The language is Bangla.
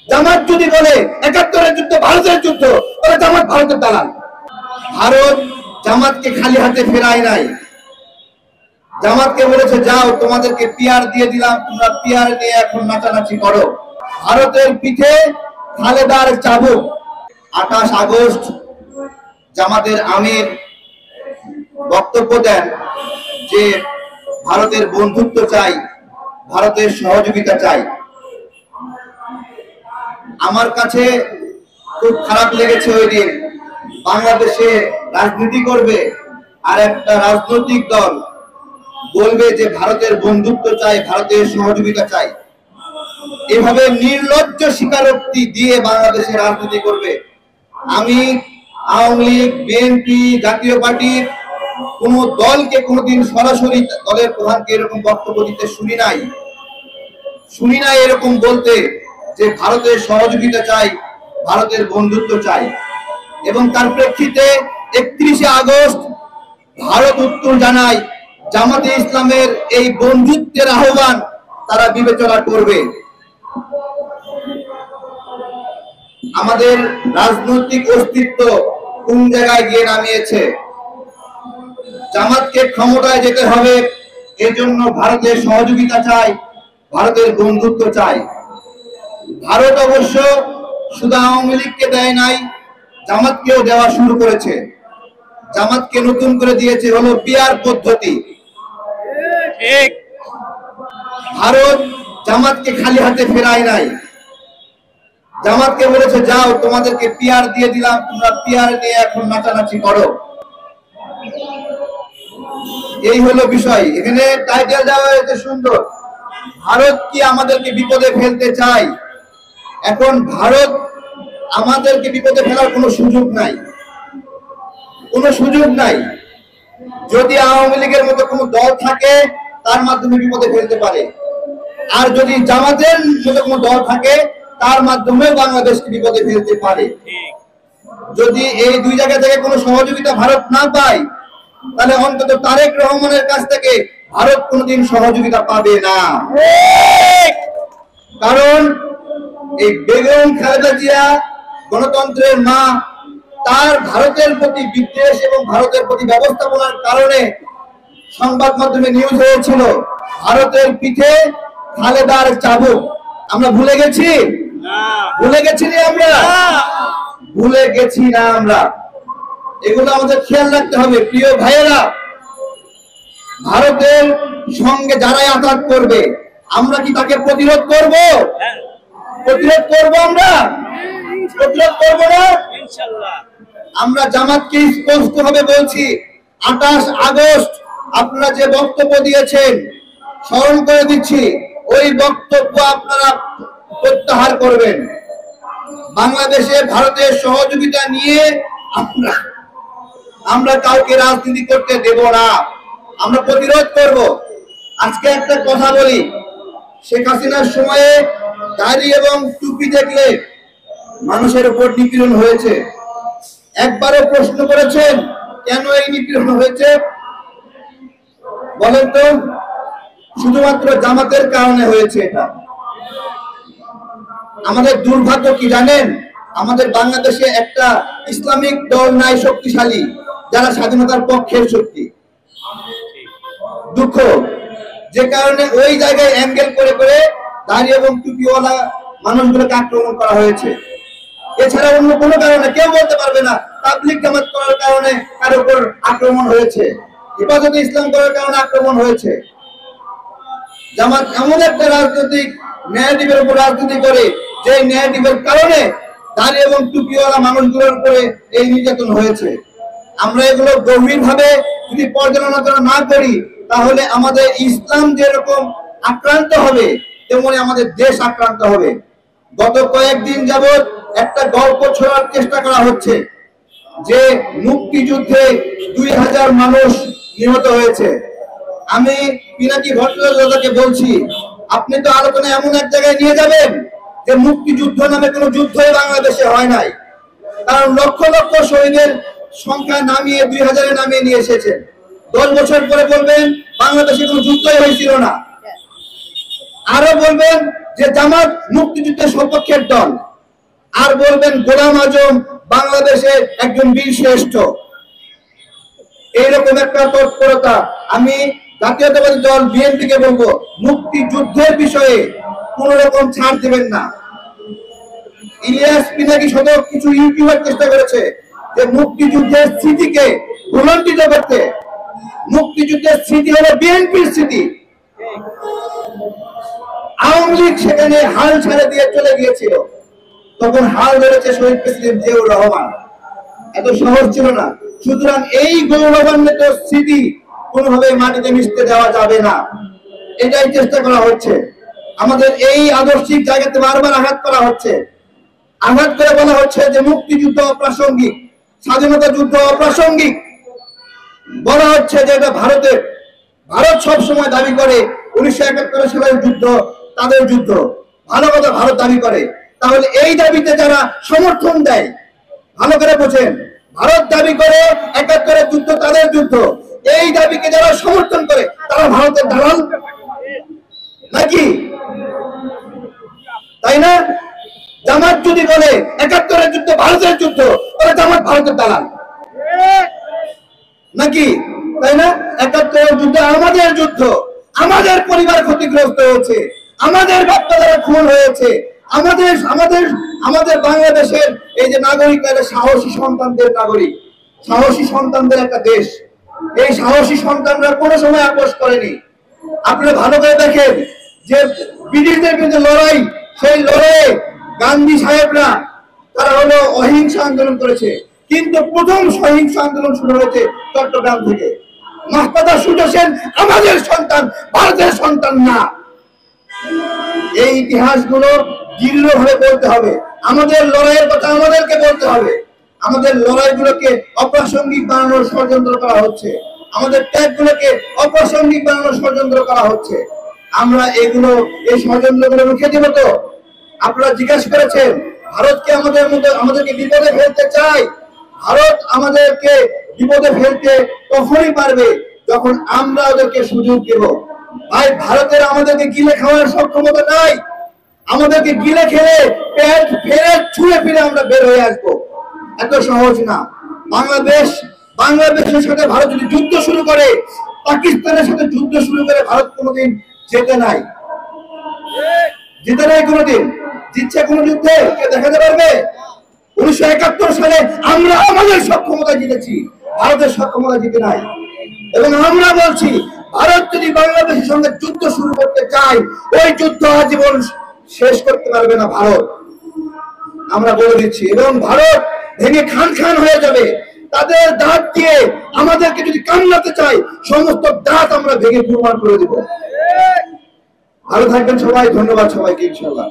জামাত যদি বলে ৭১-এর যুদ্ধ ভারতের যুদ্ধ, তাহলে জামাত ভারতের দালাল। ভারত জামাতকে খালি হাতে ফেরায় নাই। জামাতকে বলেছে যাও, তোমাদেরকে পিয়ার দিয়ে দিলাম, তোমরা পিয়ার নিয়ে এখন নাচানাচি করো। ভারতের পিঠে খালেদার চাবুক। ২৮ আগস্ট জামাতের আমির বক্তব্য দেন যে ভারতের বন্ধুত্ব চাই, ভারতের সহযোগিতা চাই। আমার কাছে খুব খারাপ লেগেছে ওই দিন। বাংলাদেশে রাজনীতি করবে আর একটা রাজনৈতিক দল বলবে যে ভারতের বন্ধুত্ব চাই, ভারতের সহযোগিতা চাই। এভাবে নির্লজ্জ স্বীকারোক্তি দিয়ে বাংলাদেশে রাজনীতি করবে। আমি আওয়ামী লীগ, বিএনপি, জাতীয় পার্টির কোন দলকে কোনোদিন সরাসরি দলের প্রধানকে এরকম বক্তব্য দিতে শুনি নাই এরকম বলতে যে ভারতের সহযোগিতা চাই, ভারতের বন্ধুত্ব চাই। এবং তার প্রেক্ষিতে ৩১শে আগস্ট ভারত উত্তর জানায় জামাতে ইসলামের এই বন্ধুত্বের আহ্বান তারা বিবেচনা করবে। আমাদের রাজনৈতিক অস্তিত্ব কোন জায়গায় গিয়ে নামিয়েছে। জামাতকে ক্ষমতায় যেতে হবে, এজন্য ভারতের সহযোগিতা চাই, ভারতের বন্ধুত্ব চাই। ভারত অবশ্য শুধু আওয়ামী লীগকে দেয় নাই, জামাতকেও দেওয়া শুরু করেছে। জামাতকে নতুন করে দিয়েছে হলো পিয়ার পদ্ধতি। ভারত জামাতকে খালি হাতে ফেরায় নাই। জামাতকে বলেছে যাও, তোমাদেরকে পিয়ার দিয়ে দিলাম, তোমরা পিয়ার নিয়ে এখন নাচানাচি করো। এই হলো বিষয়। এখানে টাইটেল দেওয়া হয়েছে সুন্দর, ভারত কি আমাদেরকে বিপদে ফেলতে চায়। এখন ভারত আমাদেরকে বিপদে ফেলার কোনো সুযোগ নাই, কোনো সুযোগ নাই। যদি আওয়ামী লীগের মতো কোনো দল থাকে তার মাধ্যমে বিপদে ফেলতে পারে, আর যদি জামাতের মতো কোনো দল থাকে তার মাধ্যমে বাংলাদেশকে বিপদে ফেলতে পারে। যদি এই দুই জায়গা থেকে কোনো সহযোগিতা ভারত না পায়, তাহলে অন্তত তারেক রহমানের কাছ থেকে ভারত কোনোদিন সহযোগিতা পাবে না। কারণ এই বেগম খালেদা জিয়া গণতন্ত্রের মা, তার ভারতের প্রতি বিদ্বেষ এবং ভারতের প্রতি ব্যবস্থাপনার কারণে সংবাদ মাধ্যমে নিউজ হয়েছিল ভারতের পিঠে খালেদার চাবুক। আমরা ভুলে গেছি? ভুলে গেছি না আমরা? ভুলে গেছি না আমরা। এগুলো আমাদের খেয়াল রাখতে হবে। প্রিয় ভাইয়েরা, ভারতের সঙ্গে যারাই আঘাত করবে আমরা কি তাকে প্রতিরোধ করব? প্রতিরোধ করব? আমরা প্রতিরোধ করব না? আমরা জামাতকে স্পষ্ট ভাবে বলছি, ২৮ আগস্ট আপনারা যে বক্তব্য দিয়েছেন স্মরণ করে দিচ্ছি, ওই বক্তব্য আপনারা প্রত্যাহার করবেন। বাংলাদেশে ভারতের সহযোগিতা নিয়ে আমরা কাউকে রাজনীতি করতে দেব না, আমরা প্রতিরোধ করব। আজকে একটা কথা বলি, শেখ হাসিনার সময়ে দাড়ি এবং টুপি দেখলে মানুষের উপর নিপীড়ন হয়েছে। একবারও প্রশ্ন করেছেন কেন এই নিপীড়ন হয়েছে? বলেন তো। শুধুমাত্র জামাতের কারণে হয়েছে এটা। আমাদের দুর্ভাগ্য কি জানেন? আমাদের বাংলাদেশে একটা ইসলামিক দল নাই শক্তিশালী, যারা স্বাধীনতার পক্ষের শক্তি। দুঃখ, যে কারণে ওই জায়গায় অ্যাঙ্গেল করে করে দাড়ি এবং টুপিওয়ালা মানুষগুলোকে আক্রমণ করা হয়েছে। এছাড়া অন্য কোনো কারণে কেউ বলতে পারবে না তাবলীগ জামাত করার কারণে কারো উপর আক্রমণ হয়েছে, হেফাজতে ইসলাম করার কারণে আক্রমণ হয়েছে। জামাত এমন একটা রাজনৈতিক ন্যারেটিভের উপর রাজনীতি করে যে ন্যারেটিভের কারণে দাড়ি এবং টুপিওয়ালা মানুষগুলোর উপরে এই নির্যাতন হয়েছে। আমরা এগুলো গভীরভাবে যদি পর্যালোচনা না করি, তাহলে আমাদের ইসলাম যেরকম আক্রান্ত হবে, তেমনি আমাদের দেশ আক্রান্ত হবে। গত কয়েকদিন যাবৎ একটা গল্প ছড়ার চেষ্টা করা হচ্ছে যে মুক্তিযুদ্ধে ২০০০ মানুষ নিহত হয়েছে। আমি পিনাকি ভট্টাচার্যকে বলছি, আপনি তো আলোচনা এমন এক জায়গায় নিয়ে যাবেন যে মুক্তিযুদ্ধ নামে কোনো যুদ্ধই বাংলাদেশে হয় নাই। কারণ লক্ষ লক্ষ শহীদের সংখ্যা নামিয়ে ২০০০-এ নামিয়ে নিয়ে এসেছেন। 10 বছর পরে বলবেন বাংলাদেশে কোনো যুদ্ধই হয়েছিল না। আরো বলবেন যে জামাত মুক্তিযুদ্ধের সপক্ষের দল, আর বলবেন গোলাম আজম বাংলাদেশের একজন বীর শ্রেষ্ঠ। এইরকম একটা তৎপরতা আমি জাতীয়তাবাদী দল বিএনপিকে বলবো, মুক্তিযুদ্ধের বিষয়ে কোন রকম ছাড় দেবেন না। ইলিয়াস পিনাকি সহ কিছু ইউটিউবার চেষ্টা করেছে যে মুক্তিযুদ্ধের স্মৃতিকে ভুলণ্ঠিত করতে। মুক্তিযুদ্ধের স্মৃতি হলো বিএনপির স্মৃতি। আওয়ামী লীগ সেখানে হাল ছেড়ে দিয়ে চলে গিয়েছিল, তখন হাল ধরেছে শহীদ প্রেসিডেন্ট জিয়াউর রহমান। এত সহজ ছিল না। সুতরাং এই গৌরবান্বিত স্মৃতি কোনোভাবে মাটিতে মিশতে দেওয়া যাবে না, এটাই চেষ্টা করা হচ্ছে। আমাদের এই আদর্শিক জায়গাতে বারবার আঘাত করা হচ্ছে। আঘাত করে বলা হচ্ছে যে মুক্তিযুদ্ধ অপ্রাসঙ্গিক, স্বাধীনতা যুদ্ধ অপ্রাসঙ্গিক। বলা হচ্ছে যে এটা ভারতের, ভারত সবসময় দাবি করে 1971 সালের যুদ্ধ তাদের যুদ্ধ। ভালো কথা, ভারত দাবি করে। তাহলে এই দাবিতে যারা সমর্থন দেয়, ভালো করে বোঝেন, ভারত দাবি করে 71 যুদ্ধ তাদের যুদ্ধ। এই দাবিকে যারা সমর্থন করে তারা ভারতের দালাল নাকি? তাই না? জামাত যদি বলে 71 যুদ্ধ ভারতের যুদ্ধ, তাহলে জামাত ভারতের দালাল নাকি? তাই না? 71 যুদ্ধ আমাদের যুদ্ধ, আমাদের পরিবার ক্ষতিগ্রস্ত হয়েছে, আমাদের বাচ্চারা খুন হয়েছে, আমাদের আমাদের আমাদের বাংলাদেশের এই যে নাগরিকরা সাহসী সন্তানদের নাগরিক, সাহসী সন্তানদের একটা দেশ। এই সাহসী সন্তানরা কোনো সময় আপোষ করেনি। আপনারা ভালো করে দেখেন যে ব্রিটিশদের বিরুদ্ধে লড়াই, সেই লড়াইয়ে গান্ধী সাহেবরা তারা হলো অহিংসা আন্দোলন করেছে, কিন্তু প্রথম সহিংস আন্দোলন শুরু হয়েছে চট্টগ্রাম থেকে। মাহতাবা সূর্য সেন আমাদের সন্তান, ভারতের সন্তান না। এই ইতিহাসগুলো দৃঢ়ভাবে বলতে হবে। আমাদের লড়াইয়ের কথা আমাদেরকে বলতে হবে। আমাদের লড়াইগুলোকে অপ্রাসঙ্গিক বানানোর ষড়যন্ত্র করা হচ্ছে, আমাদের ত্যাগগুলোকে অপ্রাসঙ্গিক বানানোর ষড়যন্ত্র করা হচ্ছে। আমরা এগুলো, এই ষড়যন্ত্রগুলো রুখে দেব তো? আপনারা জিজ্ঞাসা করেছেন ভারতকে আমাদেরকে বিপদে ফেলতে চায়। ভারত আমাদেরকে বিপদে ফেলতে তখনই পারবে যখন আমরা ওদেরকে সুযোগ দেব। ভাই, ভারতের আমাদেরকে গিলে খাওয়ার সক্ষমতা নাই। আমাদেরকে গিলে খেলে পেট ফেরে ছুঁড়ে ফিরে আমরা বের হয়ে আসবো, এত সহজ না। বাংলাদেশের সাথে ভারত যদি যুদ্ধ শুরু করে, পাকিস্তানের সাথে যুদ্ধ শুরু করে, ভারত কোনোদিন জেতে নাই, জিতে নাই কোনোদিন। জিতছে কোন যুদ্ধে কে দেখাতে পারবে? 1971 সালে আমরা আমাদের সক্ষমতা জিতেছি, ভারতের সক্ষমতা জিতে নাই। এবং আমরা বলছি ভারত যদি বাংলাদেশের সঙ্গে যুদ্ধ শুরু করতে চায়, ওই যুদ্ধ আজীবন শেষ করতে পারবে না ভারত, আমরা বলে দিচ্ছি। এবং ভারত ভেঙে খান খান হয়ে যাবে। তাদের দাঁত দিয়ে আমাদেরকে যদি কামড়াতে চায়, সমস্ত দাঁত আমরা ভেঙে চুরমার করে দেব। ভালো থাকবেন সবাই, ধন্যবাদ সবাইকে, ইনশাআল্লাহ।